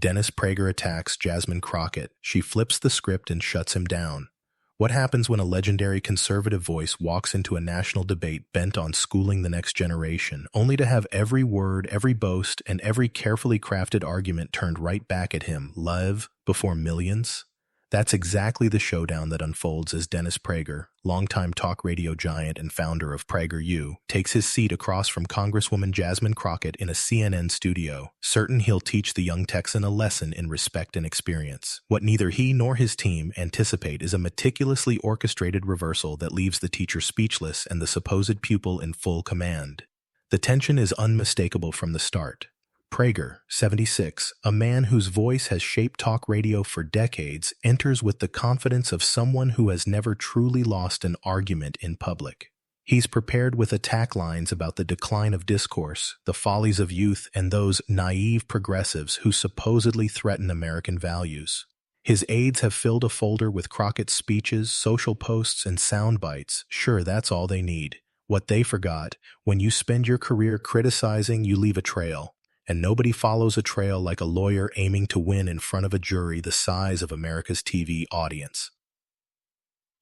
Dennis Prager attacks Jasmine Crockett. She flips the script and shuts him down. What happens when a legendary conservative voice walks into a national debate bent on schooling the next generation, only to have every word, every boast, and every carefully crafted argument turned right back at him, live, before millions? That's exactly the showdown that unfolds as Dennis Prager, longtime talk radio giant and founder of PragerU, takes his seat across from Congresswoman Jasmine Crockett in a CNN studio, certain he'll teach the young Texan a lesson in respect and experience. What neither he nor his team anticipate is a meticulously orchestrated reversal that leaves the teacher speechless and the supposed pupil in full command. The tension is unmistakable from the start. Prager, 76, a man whose voice has shaped talk radio for decades, enters with the confidence of someone who has never truly lost an argument in public. He's prepared with attack lines about the decline of discourse, the follies of youth, and those naive progressives who supposedly threaten American values. His aides have filled a folder with Crockett's speeches, social posts, and sound bites. Sure, that's all they need. What they forgot, when you spend your career criticizing, you leave a trail. And nobody follows a trail like a lawyer aiming to win in front of a jury the size of America's TV audience.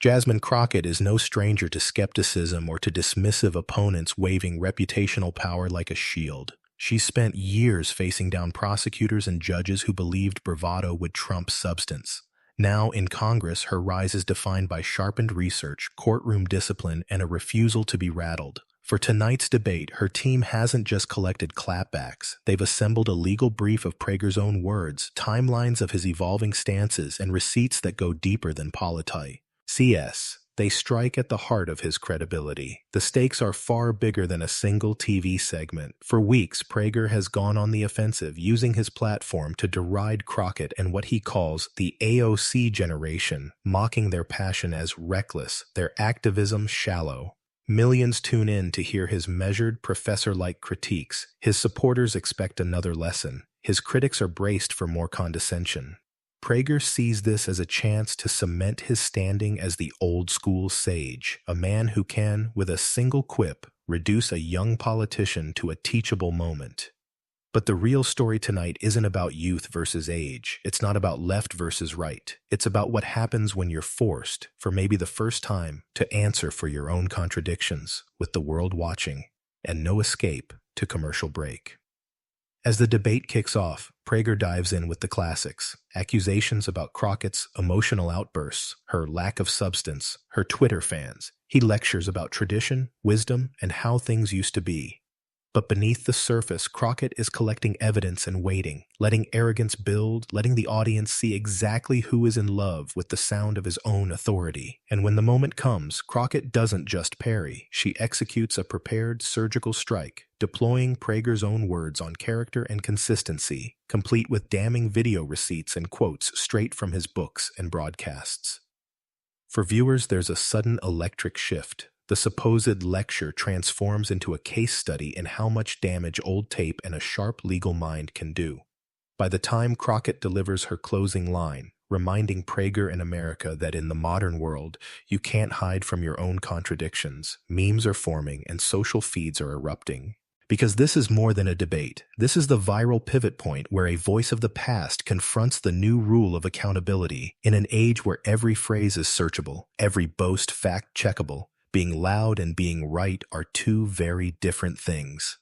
Jasmine Crockett is no stranger to skepticism or to dismissive opponents waving reputational power like a shield. She spent years facing down prosecutors and judges who believed bravado would trump substance. Now, in Congress, her rise is defined by sharpened research, courtroom discipline, and a refusal to be rattled. For tonight's debate, her team hasn't just collected clapbacks. They've assembled a legal brief of Prager's own words, timelines of his evolving stances, and receipts that go deeper than polity. CS. They strike at the heart of his credibility. The stakes are far bigger than a single TV segment. For weeks, Prager has gone on the offensive, using his platform to deride Crockett and what he calls the AOC generation, mocking their passion as reckless, their activism shallow. Millions tune in to hear his measured, professor-like critiques. His supporters expect another lesson. His critics are braced for more condescension. Prager sees this as a chance to cement his standing as the old-school sage, a man who can, with a single quip, reduce a young politician to a teachable moment. But the real story tonight isn't about youth versus age. It's not about left versus right. It's about what happens when you're forced, for maybe the first time, to answer for your own contradictions, with the world watching, and no escape to commercial break. As the debate kicks off, Prager dives in with the classics, accusations about Crockett's emotional outbursts, her lack of substance, her Twitter fans. He lectures about tradition, wisdom, and how things used to be. But beneath the surface, Crockett is collecting evidence and waiting, letting arrogance build, letting the audience see exactly who is in love with the sound of his own authority. And when the moment comes, Crockett doesn't just parry. She executes a prepared surgical strike, deploying Prager's own words on character and consistency, complete with damning video receipts and quotes straight from his books and broadcasts. For viewers, there's a sudden electric shift. The supposed lecture transforms into a case study in how much damage old tape and a sharp legal mind can do. By the time Crockett delivers her closing line, reminding Prager and America that in the modern world, you can't hide from your own contradictions, memes are forming and social feeds are erupting. Because this is more than a debate. This is the viral pivot point where a voice of the past confronts the new rule of accountability in an age where every phrase is searchable, every boast fact-checkable. Being loud and being right are two very different things.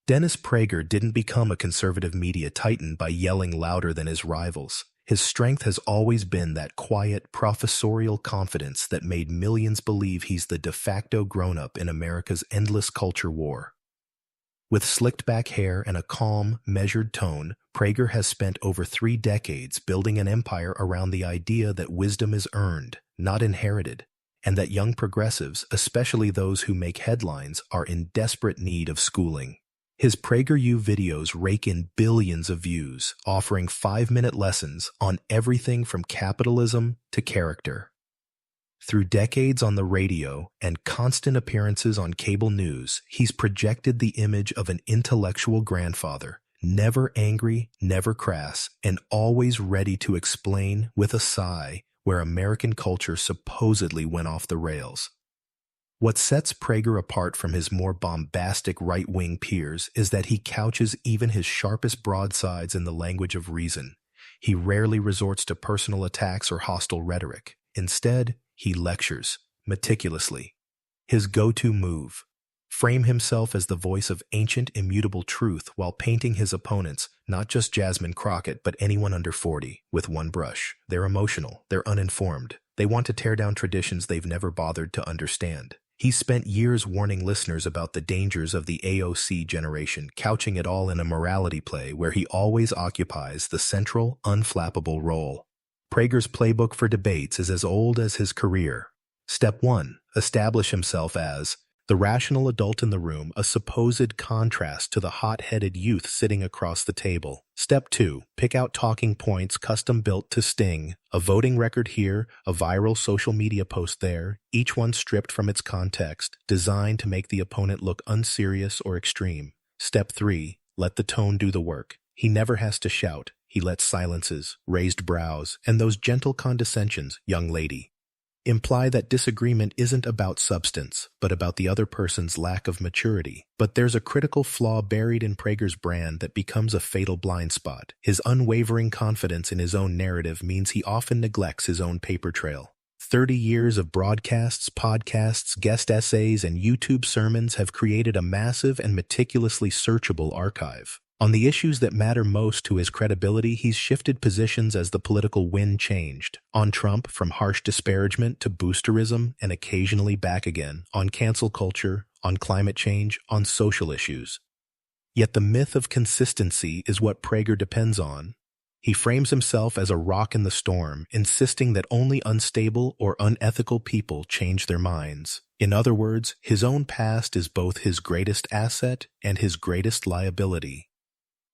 Dennis Prager didn't become a conservative media titan by yelling louder than his rivals. His strength has always been that quiet, professorial confidence that made millions believe he's the de facto grown-up in America's endless culture war. With slicked-back hair and a calm, measured tone, Prager has spent over 3 decades building an empire around the idea that wisdom is earned, not inherited, and that young progressives, especially those who make headlines, are in desperate need of schooling. His PragerU videos rake in billions of views, offering 5-minute lessons on everything from capitalism to character. Through decades on the radio and constant appearances on cable news, he's projected the image of an intellectual grandfather, never angry, never crass, and always ready to explain, with a sigh, where American culture supposedly went off the rails. What sets Prager apart from his more bombastic right-wing peers is that he couches even his sharpest broadsides in the language of reason. He rarely resorts to personal attacks or hostile rhetoric. Instead, he lectures, meticulously. His go-to move: frame himself as the voice of ancient, immutable truth while painting his opponents, not just Jasmine Crockett, but anyone under 40, with one brush. They're emotional, they're uninformed. They want to tear down traditions they've never bothered to understand. He spent years warning listeners about the dangers of the AOC generation, couching it all in a morality play where he always occupies the central, unflappable role. Prager's playbook for debates is as old as his career. Step 1. Establish himself as the rational adult in the room, a supposed contrast to the hot-headed youth sitting across the table. Step 2. Pick out talking points custom-built to sting. A voting record here, a viral social media post there, each one stripped from its context, designed to make the opponent look unserious or extreme. Step 3. Let the tone do the work. He never has to shout. He lets silences, raised brows, and those gentle condescensions, young lady, imply that disagreement isn't about substance, but about the other person's lack of maturity. But there's a critical flaw buried in Prager's brand that becomes a fatal blind spot. His unwavering confidence in his own narrative means he often neglects his own paper trail. 30 years of broadcasts, podcasts, guest essays, and YouTube sermons have created a massive and meticulously searchable archive. On the issues that matter most to his credibility, he's shifted positions as the political wind changed. On Trump, from harsh disparagement to boosterism, and occasionally back again. On cancel culture, on climate change, on social issues. Yet the myth of consistency is what Prager depends on. He frames himself as a rock in the storm, insisting that only unstable or unethical people change their minds. In other words, his own past is both his greatest asset and his greatest liability.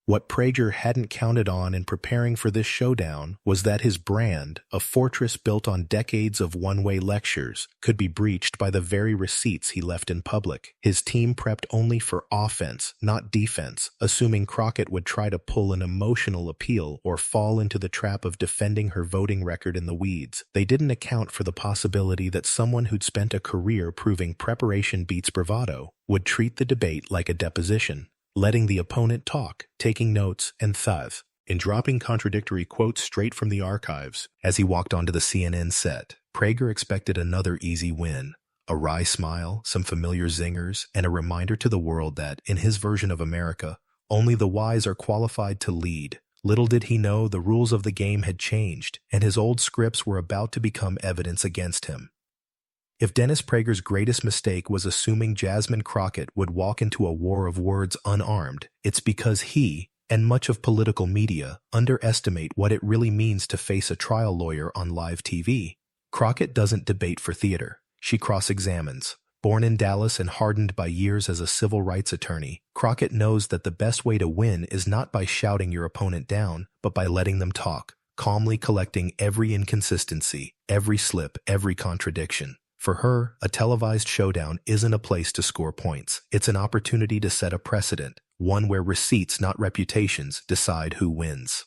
What Prager hadn't counted on in preparing for this showdown was that his brand, a fortress built on decades of one-way lectures, could be breached by the very receipts he left in public. His team prepped only for offense, not defense, assuming Crockett would try to pull an emotional appeal or fall into the trap of defending her voting record in the weeds. They didn't account for the possibility that someone who'd spent a career proving preparation beats bravado would treat the debate like a deposition, letting the opponent talk, taking notes, and thus, in dropping contradictory quotes straight from the archives. As he walked onto the CNN set, Prager expected another easy win. A wry smile, some familiar zingers, and a reminder to the world that, in his version of America, only the wise are qualified to lead. Little did he know the rules of the game had changed, and his old scripts were about to become evidence against him. If Dennis Prager's greatest mistake was assuming Jasmine Crockett would walk into a war of words unarmed, it's because he, and much of political media, underestimate what it really means to face a trial lawyer on live TV. Crockett doesn't debate for theater. She cross-examines. Born in Dallas and hardened by years as a civil rights attorney, Crockett knows that the best way to win is not by shouting your opponent down, but by letting them talk, calmly collecting every inconsistency, every slip, every contradiction. For her, a televised showdown isn't a place to score points. It's an opportunity to set a precedent, one where receipts, not reputations, decide who wins.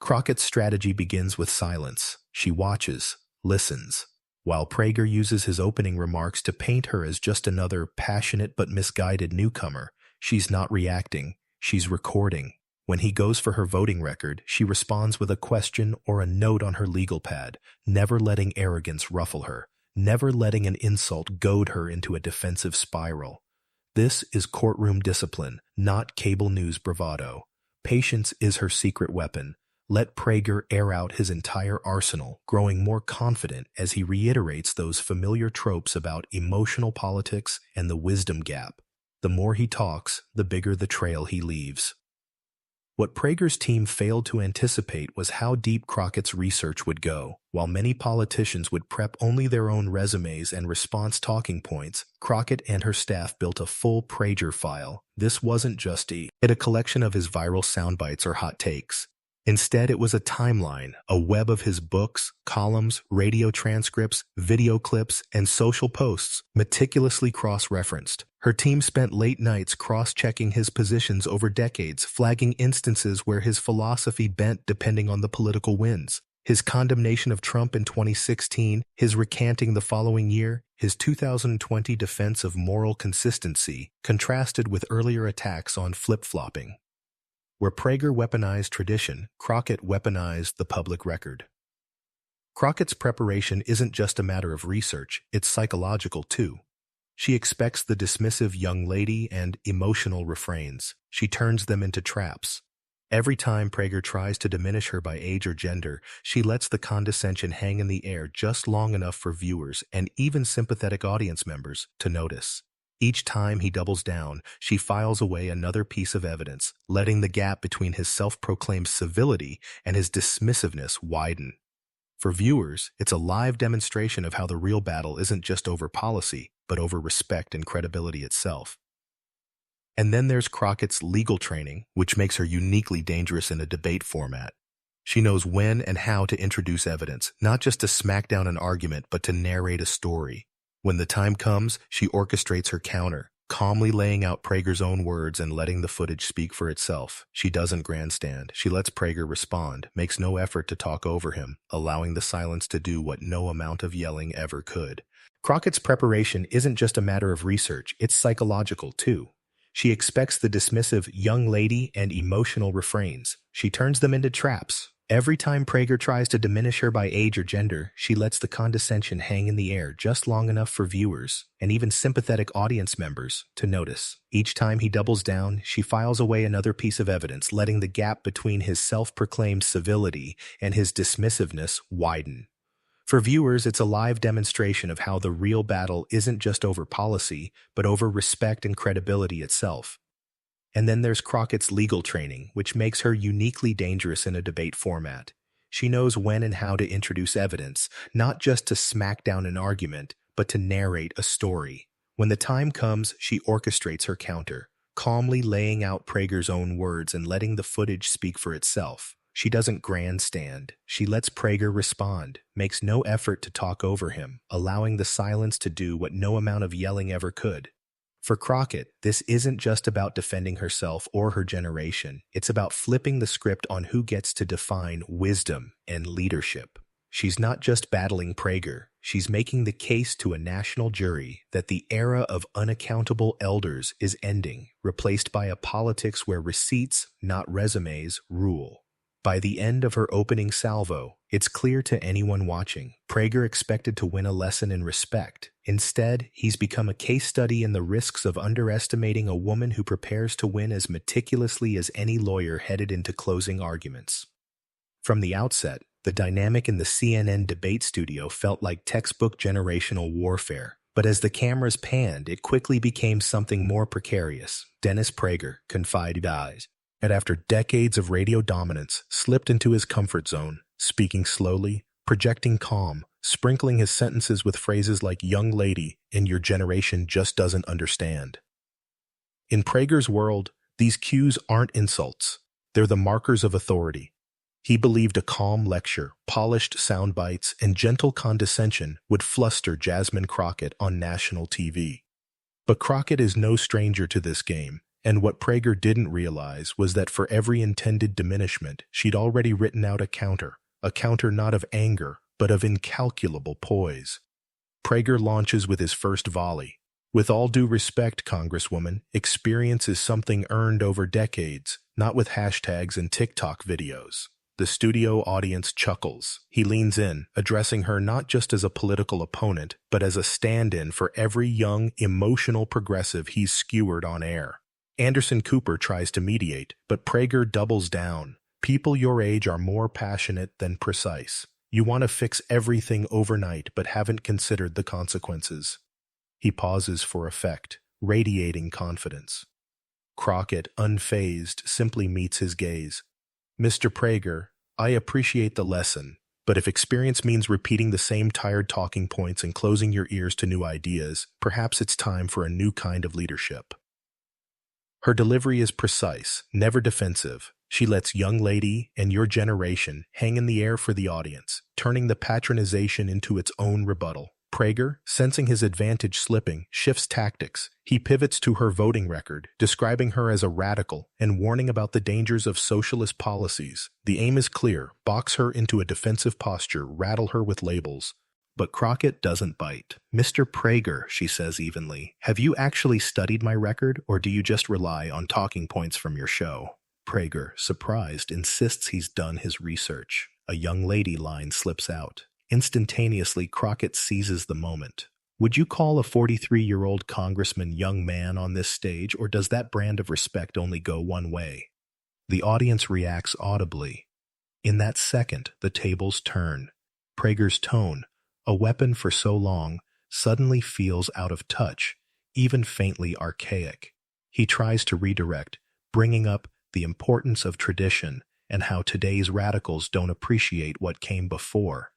Crockett's strategy begins with silence. She watches, listens. While Prager uses his opening remarks to paint her as just another passionate but misguided newcomer, she's not reacting, she's recording. When he goes for her voting record, she responds with a question or a note on her legal pad, never letting arrogance ruffle her, never letting an insult goad her into a defensive spiral. This is courtroom discipline, not cable news bravado. Patience is her secret weapon. Let Prager air out his entire arsenal, growing more confident as he reiterates those familiar tropes about emotional politics and the wisdom gap. The more he talks, the bigger the trail he leaves. What Prager's team failed to anticipate was how deep Crockett's research would go. While many politicians would prep only their own resumes and response talking points, Crockett and her staff built a full Prager file. This wasn't just a collection of his viral soundbites or hot takes. Instead, it was a timeline, a web of his books, columns, radio transcripts, video clips, and social posts, meticulously cross-referenced. Her team spent late nights cross-checking his positions over decades, flagging instances where his philosophy bent depending on the political winds. His condemnation of Trump in 2016, his recanting the following year, his 2020 defense of moral consistency, contrasted with earlier attacks on flip-flopping. Where Prager weaponized tradition, Crockett weaponized the public record. Crockett's preparation isn't just a matter of research, it's psychological too. She expects the dismissive young lady and emotional refrains. She turns them into traps. Every time Prager tries to diminish her by age or gender, she lets the condescension hang in the air just long enough for viewers and even sympathetic audience members to notice. Each time he doubles down, she files away another piece of evidence, letting the gap between his self-proclaimed civility and his dismissiveness widen. For viewers, it's a live demonstration of how the real battle isn't just over policy, but over respect and credibility itself. And then there's Crockett's legal training, which makes her uniquely dangerous in a debate format. She knows when and how to introduce evidence, not just to smack down an argument, but to narrate a story. When the time comes, she orchestrates her counter, calmly laying out Prager's own words and letting the footage speak for itself. She doesn't grandstand. She lets Prager respond, makes no effort to talk over him, allowing the silence to do what no amount of yelling ever could. Crockett's preparation isn't just a matter of research, it's psychological too. She expects the dismissive young lady and emotional refrains. She turns them into traps. Every time Prager tries to diminish her by age or gender, she lets the condescension hang in the air just long enough for viewers, and even sympathetic audience members, to notice. Each time he doubles down, she files away another piece of evidence, letting the gap between his self-proclaimed civility and his dismissiveness widen. For viewers, it's a live demonstration of how the real battle isn't just over policy, but over respect and credibility itself. And then there's Crockett's legal training, which makes her uniquely dangerous in a debate format. She knows when and how to introduce evidence, not just to smack down an argument, but to narrate a story. When the time comes, she orchestrates her counter, calmly laying out Prager's own words and letting the footage speak for itself. She doesn't grandstand. She lets Prager respond, makes no effort to talk over him, allowing the silence to do what no amount of yelling ever could. For Crockett, this isn't just about defending herself or her generation. It's about flipping the script on who gets to define wisdom and leadership. She's not just battling Prager. She's making the case to a national jury that the era of unaccountable elders is ending, replaced by a politics where receipts, not resumes, rule. By the end of her opening salvo, it's clear to anyone watching, Prager expected to win a lesson in respect. Instead, he's become a case study in the risks of underestimating a woman who prepares to win as meticulously as any lawyer headed into closing arguments. From the outset, the dynamic in the CNN debate studio felt like textbook generational warfare. But as the cameras panned, it quickly became something more precarious. Dennis Prager, confided eyes, and after decades of radio dominance, slipped into his comfort zone, speaking slowly, projecting calm, sprinkling his sentences with phrases like "young lady" and "your generation just doesn't understand." In Prager's world, these cues aren't insults. They're the markers of authority. He believed a calm lecture, polished sound bites, and gentle condescension would fluster Jasmine Crockett on national TV. But Crockett is no stranger to this game. And what Prager didn't realize was that for every intended diminishment, she'd already written out a counter not of anger, but of incalculable poise. Prager launches with his first volley. With all due respect, Congresswoman, experience is something earned over decades, not with hashtags and TikTok videos. The studio audience chuckles. He leans in, addressing her not just as a political opponent, but as a stand-in for every young, emotional progressive he's skewered on air. Anderson Cooper tries to mediate, but Prager doubles down. People your age are more passionate than precise. You want to fix everything overnight, but haven't considered the consequences. He pauses for effect, radiating confidence. Crockett, unfazed, simply meets his gaze. Mr. Prager, I appreciate the lesson, but if experience means repeating the same tired talking points and closing your ears to new ideas, perhaps it's time for a new kind of leadership. Her delivery is precise, never defensive. She lets "young lady" and "your generation" hang in the air for the audience, turning the patronization into its own rebuttal. Prager, sensing his advantage slipping, shifts tactics. He pivots to her voting record, describing her as a radical and warning about the dangers of socialist policies. The aim is clear: box her into a defensive posture, rattle her with labels. But Crockett doesn't bite. "Mr. Prager," she says evenly, "have you actually studied my record, or do you just rely on talking points from your show?" Prager, surprised, insists he's done his research. A young lady line slips out. Instantaneously, Crockett seizes the moment. "Would you call a 43-year-old congressman young man on this stage, or does that brand of respect only go one way?" The audience reacts audibly. In that second, the tables turn. Prager's tone, a weapon for so long, suddenly feels out of touch, even faintly archaic. He tries to redirect, bringing up the importance of tradition and how today's radicals don't appreciate what came before.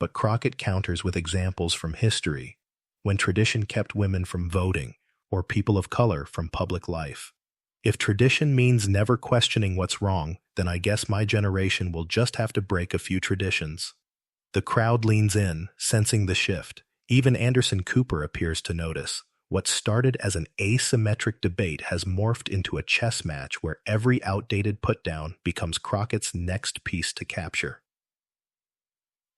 But Crockett counters with examples from history, when tradition kept women from voting, or people of color from public life. "If tradition means never questioning what's wrong, then I guess my generation will just have to break a few traditions." The crowd leans in, sensing the shift. Even Anderson Cooper appears to notice. What started as an asymmetric debate has morphed into a chess match where every outdated putdown becomes Crockett's next piece to capture.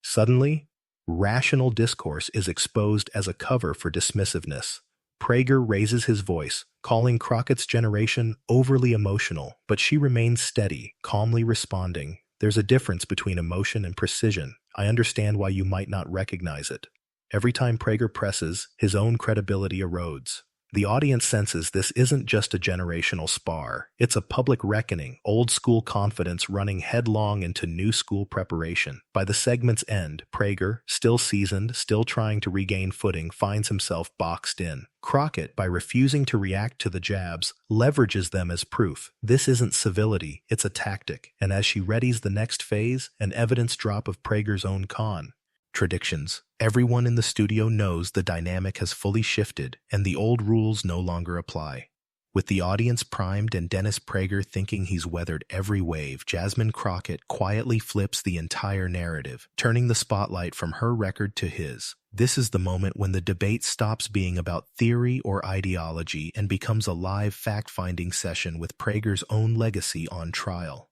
Suddenly, rational discourse is exposed as a cover for dismissiveness. Prager raises his voice, calling Crockett's generation overly emotional, but she remains steady, calmly responding. "There's a difference between emotion and precision. I understand why you might not recognize it." Every time Prager presses, his own credibility erodes. The audience senses this isn't just a generational spar. It's a public reckoning, old-school confidence running headlong into new-school preparation. By the segment's end, Prager, still seasoned, still trying to regain footing, finds himself boxed in. Crockett, by refusing to react to the jabs, leverages them as proof. This isn't civility, it's a tactic. And as she readies the next phase, an evidence drop of Prager's own con. Traditions. Everyone in the studio knows the dynamic has fully shifted, and the old rules no longer apply. With the audience primed and Dennis Prager thinking he's weathered every wave, Jasmine Crockett quietly flips the entire narrative, turning the spotlight from her record to his. This is the moment when the debate stops being about theory or ideology and becomes a live fact-finding session with Prager's own legacy on trial.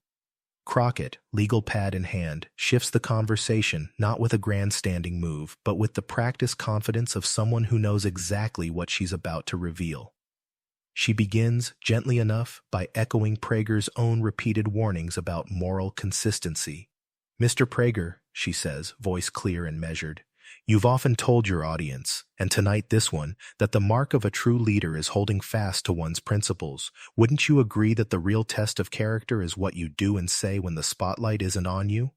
Crockett, legal pad in hand, shifts the conversation not with a grandstanding move, but with the practiced confidence of someone who knows exactly what she's about to reveal. She begins, gently enough, by echoing Prager's own repeated warnings about moral consistency. "Mr. Prager," she says, voice clear and measured, "you've often told your audience, and tonight this one, that the mark of a true leader is holding fast to one's principles. Wouldn't you agree that the real test of character is what you do and say when the spotlight isn't on you?"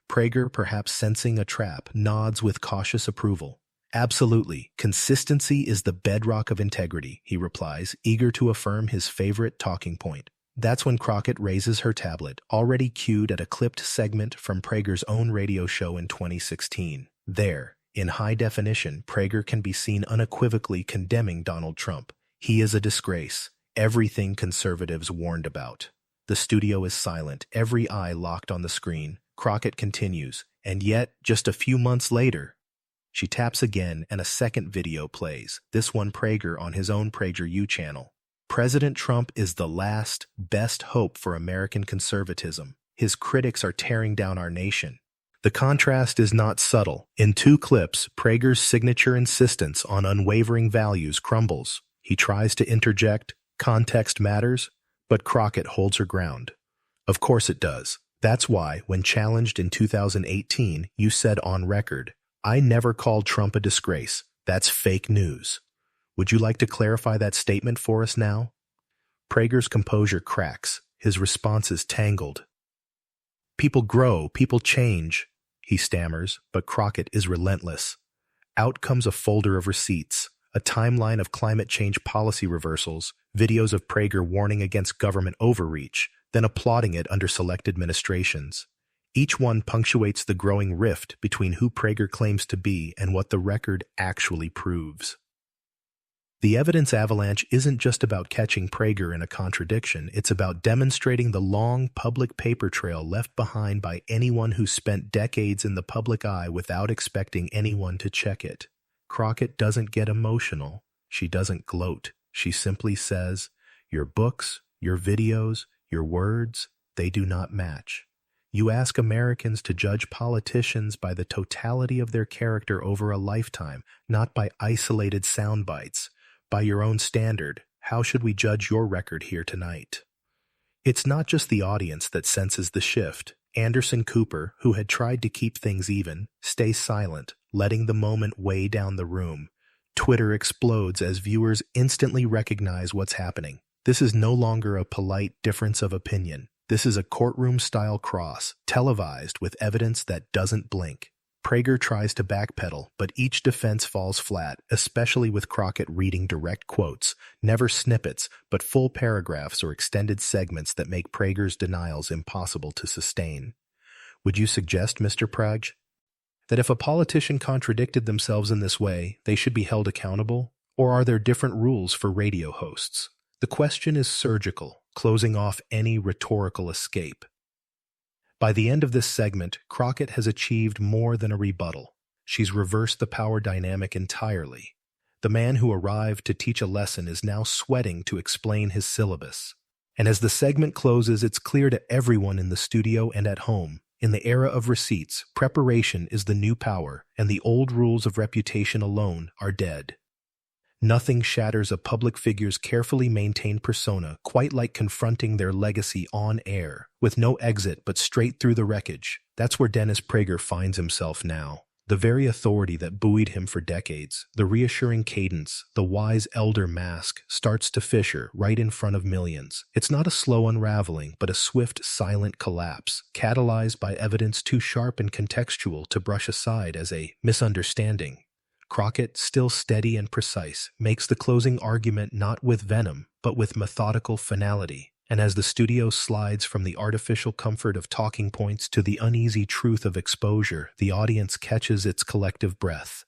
Prager, perhaps sensing a trap, nods with cautious approval. "Absolutely. Consistency is the bedrock of integrity," he replies, eager to affirm his favorite talking point. That's when Crockett raises her tablet, already cued at a clipped segment from Prager's own radio show in 2016. There, in high definition, Prager can be seen unequivocally condemning Donald Trump. He is a disgrace, everything conservatives warned about. The studio is silent, every eye locked on the screen. Crockett continues, and yet, just a few months later, she taps again and a second video plays, this one Prager on his own PragerU channel. "President Trump is the last, best hope for American conservatism. His critics are tearing down our nation." The contrast is not subtle. In two clips, Prager's signature insistence on unwavering values crumbles. He tries to interject, "Context matters," but Crockett holds her ground. "Of course it does. That's why, when challenged in 2018, you said on record, 'I never called Trump a disgrace. That's fake news.' Would you like to clarify that statement for us now?" Prager's composure cracks. His response is tangled. "People grow, people change," he stammers, but Crockett is relentless. Out comes a folder of receipts, a timeline of climate change policy reversals, videos of Prager warning against government overreach, then applauding it under select administrations. Each one punctuates the growing rift between who Prager claims to be and what the record actually proves. The evidence avalanche isn't just about catching Prager in a contradiction, it's about demonstrating the long public paper trail left behind by anyone who spent decades in the public eye without expecting anyone to check it. Crockett doesn't get emotional. She doesn't gloat. She simply says, "Your books, your videos, your words, they do not match. You ask Americans to judge politicians by the totality of their character over a lifetime, not by isolated sound bites. By your own standard, how should we judge your record here tonight?" It's not just the audience that senses the shift. Anderson Cooper, who had tried to keep things even, stays silent, letting the moment weigh down the room. Twitter explodes as viewers instantly recognize what's happening. This is no longer a polite difference of opinion. This is a courtroom-style cross, televised with evidence that doesn't blink. Prager tries to backpedal, but each defense falls flat, especially with Crockett reading direct quotes, never snippets, but full paragraphs or extended segments that make Prager's denials impossible to sustain. Would you suggest, Mr. Prager, that if a politician contradicted themselves in this way, they should be held accountable? Or are there different rules for radio hosts? The question is surgical, closing off any rhetorical escape. By the end of this segment, Crockett has achieved more than a rebuttal. She's reversed the power dynamic entirely. The man who arrived to teach a lesson is now sweating to explain his syllabus. And as the segment closes, it's clear to everyone in the studio and at home, in the era of receipts, preparation is the new power, and the old rules of reputation alone are dead. Nothing shatters a public figure's carefully maintained persona quite like confronting their legacy on air, with no exit but straight through the wreckage. That's where Dennis Prager finds himself now. The very authority that buoyed him for decades, the reassuring cadence, the wise elder mask, starts to fissure right in front of millions. It's not a slow unraveling, but a swift, silent collapse, catalyzed by evidence too sharp and contextual to brush aside as a misunderstanding. Crockett, still steady and precise, makes the closing argument not with venom, but with methodical finality. And as the studio slides from the artificial comfort of talking points to the uneasy truth of exposure, the audience catches its collective breath.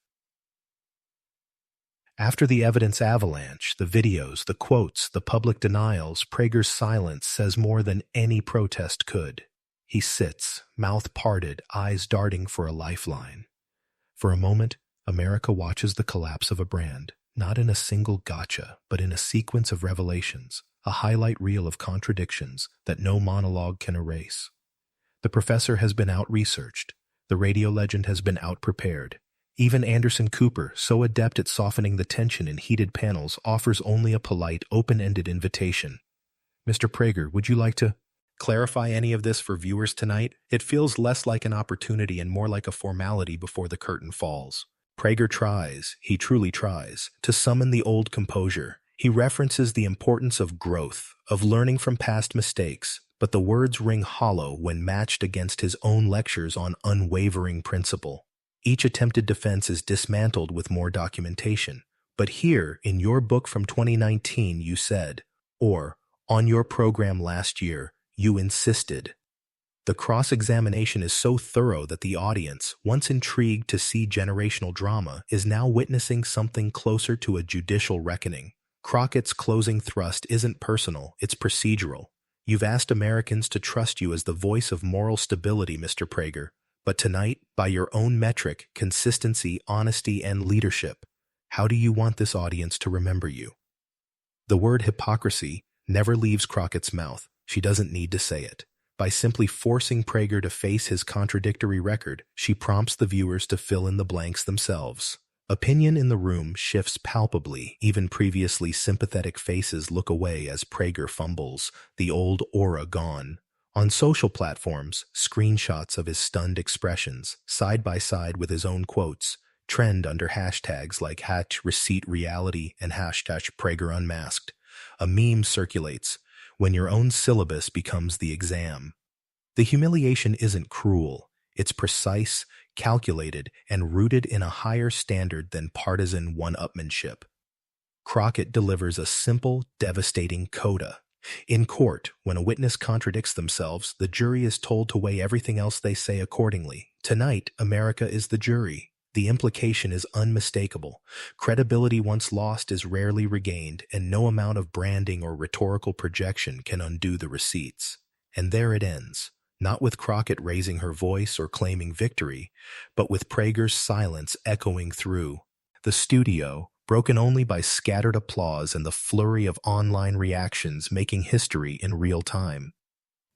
After the evidence avalanche, the videos, the quotes, the public denials, Prager's silence says more than any protest could. He sits, mouth parted, eyes darting for a lifeline. For a moment, America watches the collapse of a brand, not in a single gotcha, but in a sequence of revelations, a highlight reel of contradictions that no monologue can erase. The professor has been out-researched. The radio legend has been out-prepared. Even Anderson Cooper, so adept at softening the tension in heated panels, offers only a polite, open-ended invitation. Mr. Prager, would you like to clarify any of this for viewers tonight? It feels less like an opportunity and more like a formality before the curtain falls. Prager tries, he truly tries, to summon the old composure. He references the importance of growth, of learning from past mistakes, but the words ring hollow when matched against his own lectures on unwavering principle. Each attempted defense is dismantled with more documentation. But here, in your book from 2019, you said, or, on your program last year, you insisted. The cross-examination is so thorough that the audience, once intrigued to see generational drama, is now witnessing something closer to a judicial reckoning. Crockett's closing thrust isn't personal, it's procedural. You've asked Americans to trust you as the voice of moral stability, Mr. Prager. But tonight, by your own metric, consistency, honesty, and leadership, how do you want this audience to remember you? The word hypocrisy never leaves Crockett's mouth. She doesn't need to say it. By simply forcing Prager to face his contradictory record, she prompts the viewers to fill in the blanks themselves. Opinion in the room shifts palpably. Even previously sympathetic faces look away as Prager fumbles, the old aura gone. On social platforms, screenshots of his stunned expressions, side by side with his own quotes, trend under hashtags like #ReceiptReality and #PragerUnmasked. A meme circulates, when your own syllabus becomes the exam. The humiliation isn't cruel. It's precise, calculated, and rooted in a higher standard than partisan one-upmanship. Crockett delivers a simple, devastating coda. In court, when a witness contradicts themselves, the jury is told to weigh everything else they say accordingly. Tonight, America is the jury. The implication is unmistakable. Credibility once lost is rarely regained, and no amount of branding or rhetorical projection can undo the receipts. And there it ends, not with Crockett raising her voice or claiming victory, but with Prager's silence echoing through. the studio, broken only by scattered applause and the flurry of online reactions making history in real time.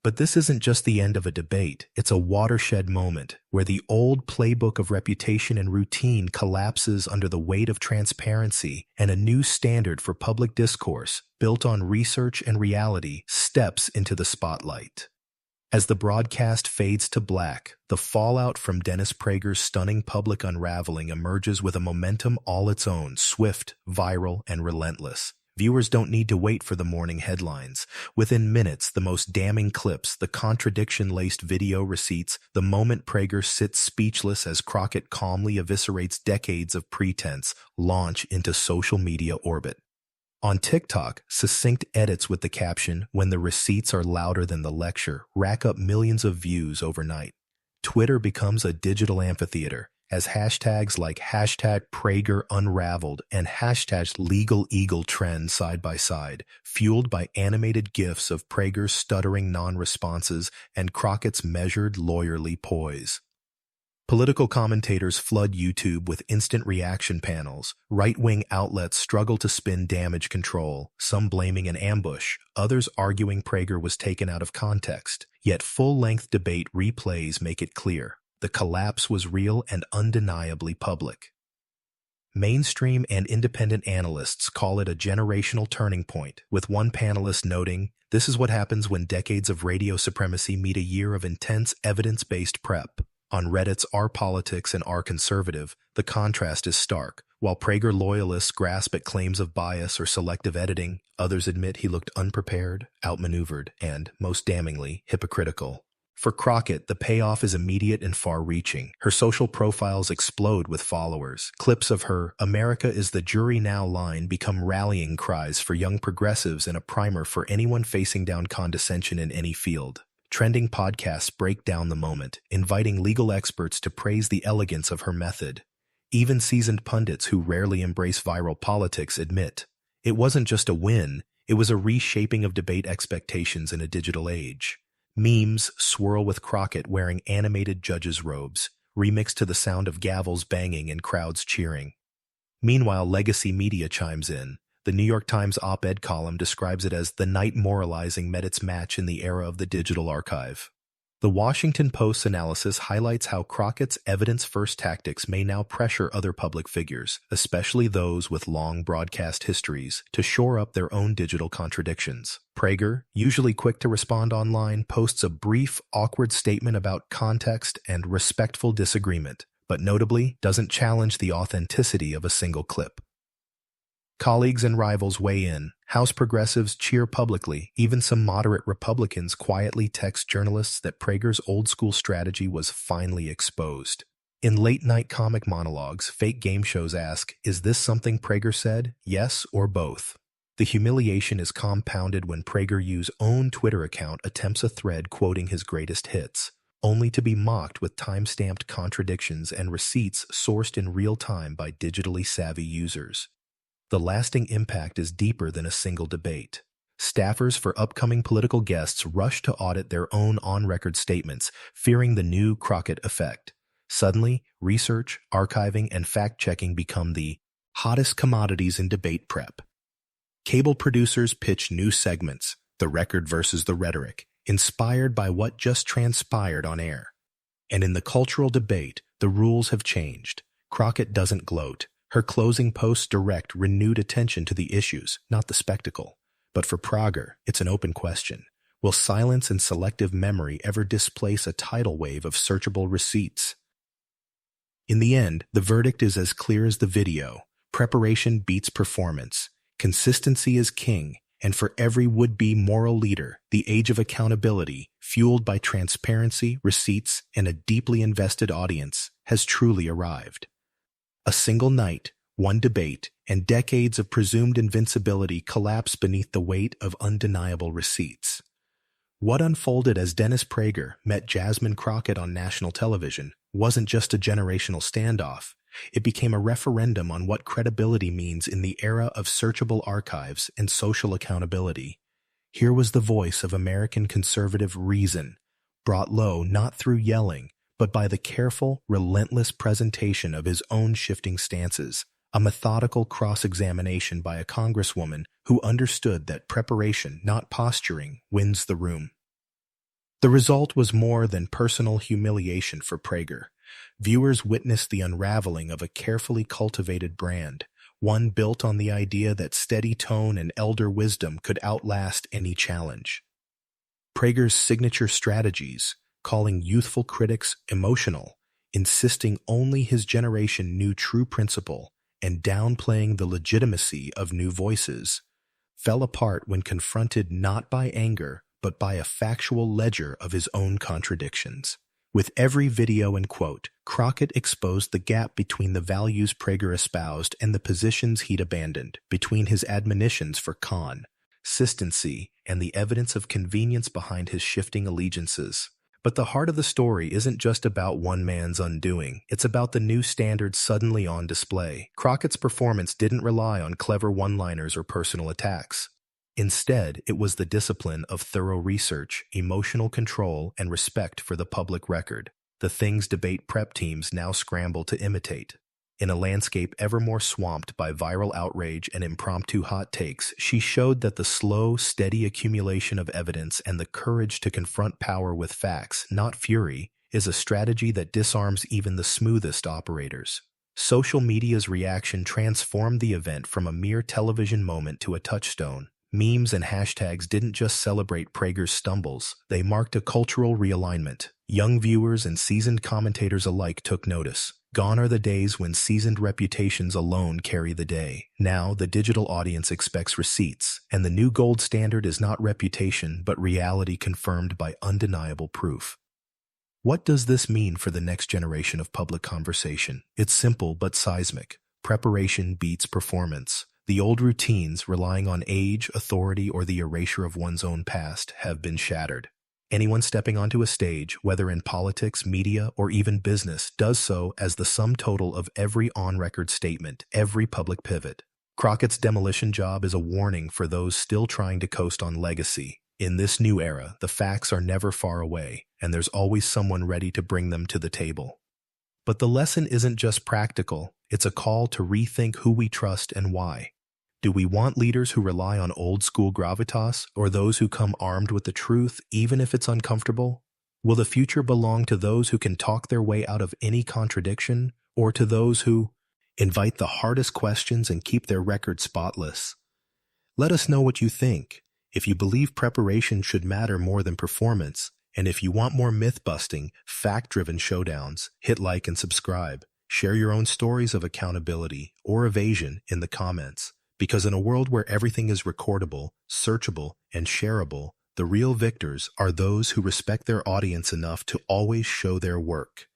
But this isn't just the end of a debate, it's a watershed moment where the old playbook of reputation and routine collapses under the weight of transparency, and a new standard for public discourse, built on research and reality, steps into the spotlight. As the broadcast fades to black, the fallout from Dennis Prager's stunning public unraveling emerges with a momentum all its own, swift, viral, and relentless. Viewers don't need to wait for the morning headlines. Within minutes, the most damning clips, the contradiction-laced video receipts, the moment Prager sits speechless as Crockett calmly eviscerates decades of pretense, launch into social media orbit. On TikTok, succinct edits with the caption, "When the receipts are louder than the lecture," rack up millions of views overnight. Twitter becomes a digital amphitheater, as hashtags like #PragerUnraveled and #LegalEagle trend side by side, fueled by animated GIFs of Prager's stuttering non-responses and Crockett's measured, lawyerly poise. Political commentators flood YouTube with instant reaction panels. Right-wing outlets struggle to spin damage control, some blaming an ambush, others arguing Prager was taken out of context. Yet full-length debate replays make it clear. The collapse was real and undeniably public. Mainstream and independent analysts call it a generational turning point, with one panelist noting, "This is what happens when decades of radio supremacy meet a year of intense evidence-based prep." On Reddit's "Our Politics" and "Our Conservative," the contrast is stark. While Prager loyalists grasp at claims of bias or selective editing, others admit he looked unprepared, outmaneuvered, and, most damningly, hypocritical. For Crockett, the payoff is immediate and far-reaching. Her social profiles explode with followers. Clips of her "America is the jury now" line become rallying cries for young progressives and a primer for anyone facing down condescension in any field. Trending podcasts break down the moment, inviting legal experts to praise the elegance of her method. Even seasoned pundits who rarely embrace viral politics admit, it wasn't just a win, it was a reshaping of debate expectations in a digital age. Memes swirl with Crockett wearing animated judges' robes, remixed to the sound of gavels banging and crowds cheering. Meanwhile, legacy media chimes in. The New York Times op-ed column describes it as "the night moralizing met its match in the era of the digital archive." The Washington Post's analysis highlights how Crockett's evidence-first tactics may now pressure other public figures, especially those with long broadcast histories, to shore up their own digital contradictions. Prager, usually quick to respond online, posts a brief, awkward statement about context and respectful disagreement, but notably doesn't challenge the authenticity of a single clip. Colleagues and rivals weigh in. House progressives cheer publicly. Even some moderate Republicans quietly text journalists that Prager's old-school strategy was finally exposed. In late-night comic monologues, fake game shows ask, "Is this something Prager said? Yes or both?" The humiliation is compounded when Prager's own Twitter account attempts a thread quoting his greatest hits, only to be mocked with time-stamped contradictions and receipts sourced in real time by digitally savvy users. The lasting impact is deeper than a single debate. Staffers for upcoming political guests rush to audit their own on-record statements, fearing the new Crockett effect. Suddenly, research, archiving, and fact-checking become the hottest commodities in debate prep. Cable producers pitch new segments, the record versus the rhetoric, inspired by what just transpired on air. And in the cultural debate, the rules have changed. Crockett doesn't gloat. Her closing posts direct renewed attention to the issues, not the spectacle. But for Prager, it's an open question. Will silence and selective memory ever displace a tidal wave of searchable receipts? In the end, the verdict is as clear as the video. Preparation beats performance. Consistency is king, and for every would-be moral leader, the age of accountability, fueled by transparency, receipts, and a deeply invested audience, has truly arrived. A single night, one debate, and decades of presumed invincibility collapse beneath the weight of undeniable receipts. What unfolded as Dennis Prager met Jasmine Crockett on national television wasn't just a generational standoff. It became a referendum on what credibility means in the era of searchable archives and social accountability. Here was the voice of American conservative reason, brought low not through yelling, but by the careful, relentless presentation of his own shifting stances, A methodical cross-examination by a congresswoman who understood that preparation, not posturing, wins the room. The result was more than personal humiliation for Prager. Viewers witnessed the unraveling of a carefully cultivated brand, one built on the idea that steady tone and elder wisdom could outlast any challenge. Prager's signature strategies, calling youthful critics emotional, insisting only his generation knew true principle, and downplaying the legitimacy of new voices, fell apart when confronted not by anger, but by a factual ledger of his own contradictions. With every video and quote, Crockett exposed the gap between the values Prager espoused and the positions he'd abandoned, between his admonitions for consistency and the evidence of convenience behind his shifting allegiances. But the heart of the story isn't just about one man's undoing. It's about the new standards suddenly on display. Crockett's performance didn't rely on clever one-liners or personal attacks. Instead, it was the discipline of thorough research, emotional control, and respect for the public record, the things debate prep teams now scramble to imitate. In a landscape ever more swamped by viral outrage and impromptu hot takes, she showed that the slow, steady accumulation of evidence and the courage to confront power with facts, not fury, is a strategy that disarms even the smoothest operators. Social media's reaction transformed the event from a mere television moment to a touchstone. Memes and hashtags didn't just celebrate Prager's stumbles, they marked a cultural realignment. Young viewers and seasoned commentators alike took notice. Gone are the days when seasoned reputations alone carry the day. Now, the digital audience expects receipts, and the new gold standard is not reputation, but reality confirmed by undeniable proof. What does this mean for the next generation of public conversation? It's simple but seismic. Preparation beats performance. The old routines, relying on age, authority, or the erasure of one's own past, have been shattered. Anyone stepping onto a stage, whether in politics, media, or even business, does so as the sum total of every on-record statement, every public pivot. Crockett's demolition job is a warning for those still trying to coast on legacy. In this new era, the facts are never far away, and there's always someone ready to bring them to the table. But the lesson isn't just practical, it's a call to rethink who we trust and why. Do we want leaders who rely on old-school gravitas, or those who come armed with the truth, even if it's uncomfortable? Will the future belong to those who can talk their way out of any contradiction, or to those who invite the hardest questions and keep their record spotless? Let us know what you think. If you believe preparation should matter more than performance, and if you want more myth-busting, fact-driven showdowns, hit like and subscribe. Share your own stories of accountability or evasion in the comments. Because in a world where everything is recordable, searchable, and shareable, the real victors are those who respect their audience enough to always show their work.